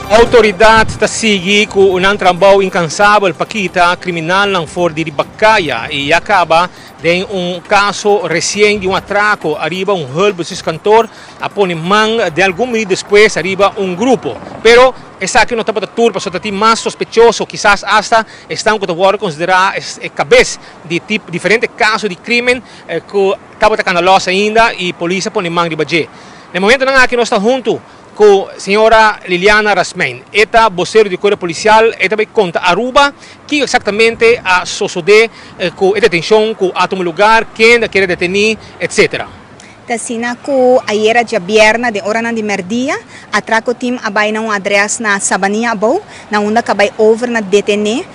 Autoridade está seguindo com um trabalho incansável para quitar criminal não for de Bacaia e acaba de caso recente de atraco, arriba help esse cantor, apone mão de algum minuto depois arriba grupo. Pero essa aqui não está para turma, só tem mais sospechoso, quizás hasta estão considerar cabeça de tipo diferente caso de crime que estava escandaloso ainda e a polícia pone mão de Bagé. No momento não aqui nós estamos juntos com a senhora Liliana Rasmein, esta vocero de Corpo Policial, esta vai contar a Aruba, que exatamente a suceder com a detenção, com a tomar lugar, quem quer detener, etc. Tasina ko ayera dia bierna de hora de merdia, atraco tim abay na address na Sabania Abo, na unda kabay over na detene.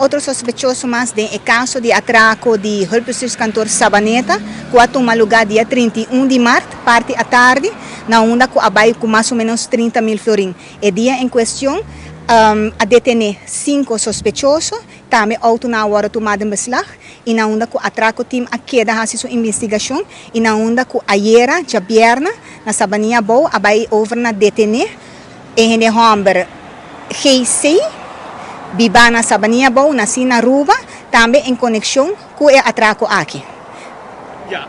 Outro sospechoso mais de caso de atraco de Hulpustus Cantor Sabaneta, que toma lugar dia 31 de março, parte à tarde, na onda com abai com mais ou menos 30 mil florim. E dia em questão, a detener 5 sospechosos, também auto na hora tomada em beslag, e na onda com atraco tim a queda a sua investigação, e na onda com a iera, dia bierna, na Sabania Boa, abai over na detener, e hene homber G6, Biba na Sabania Boa, na Sinaruba, também em conexão com o atraco aqui.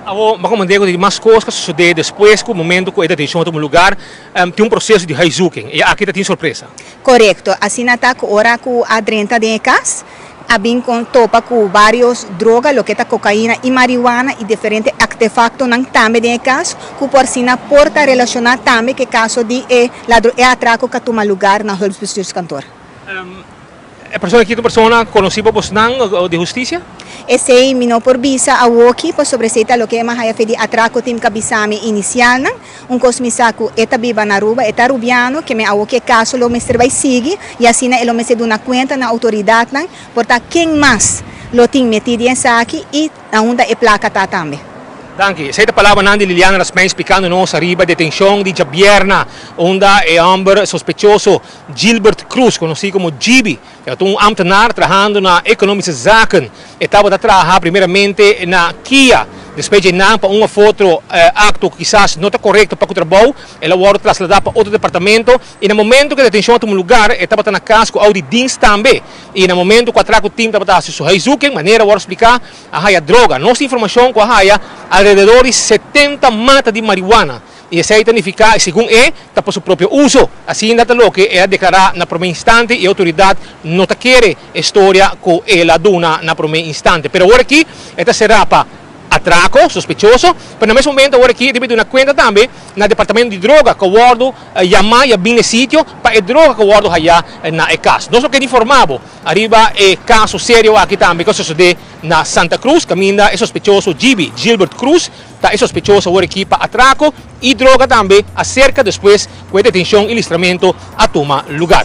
Vamos mandar de mais coisas que suceder depois, com o momento que a detenção toma lugar, tem processo de Heizuken, e aqui tem surpresa. Correto, assim está ora com a 30 de cas, abin com topa com vários drogas, lo que é cocaína e marihuana e diferentes artefactos não também de cas, que por sina porta relacionar também que caso de atraco que toma lugar na Hulpustus Cantor. A pessoa aqui é uma pessoa conhecida por não de justiça? Esse mino por visa a woki por sobreseita lo que é mais de atraco tim kabisami inicial não cosmisaku eta biba na Aruba eta rubiano que me a woki caso lo mestre vai seguir e assim ele me se dá conta na autoridade não porta quem mais lo tem metido essa aqui e a onda é placa tá também. Danke. Sei a palavra de Liliana Rasmein explicando nos arriba detenção de Jabierna, onde é homem sospechoso Gilbert Cruz, conhecido como Gibi, é um ambtenaar trabalhando na economische zaken. Estava a trabalhar primeiramente na Kia. Depois de para uma foto acto que quizás não está correto para o trabalho, ela foi trasladada para outro departamento e no momento que a detenção toma lugar, estava na casa com o audidins também. E no momento que o atraco time estava a se Heizuken, maneira de explicar, a droga. Nossa informação com a alrededor de 70 matas de marihuana. E essa significa, segundo está para seu próprio uso. Assim, é o que ela declarar na primeiro instante e a autoridade não quer história com ela dona na primeiro instante. Mas agora aqui, esta será para atraco, sospechoso, mas no mesmo momento agora aqui deve dar conta também no departamento de droga que o guardo chamar e bem no sítio para a droga que o guardo allá na caso. Nós que informavo, arriba é caso sério aqui também que sucede na Santa Cruz, caminha é sospechoso Gilbert Cruz, está sospechoso agora aqui para atraco e droga também acerca depois com a detenção e listramento a tomar lugar.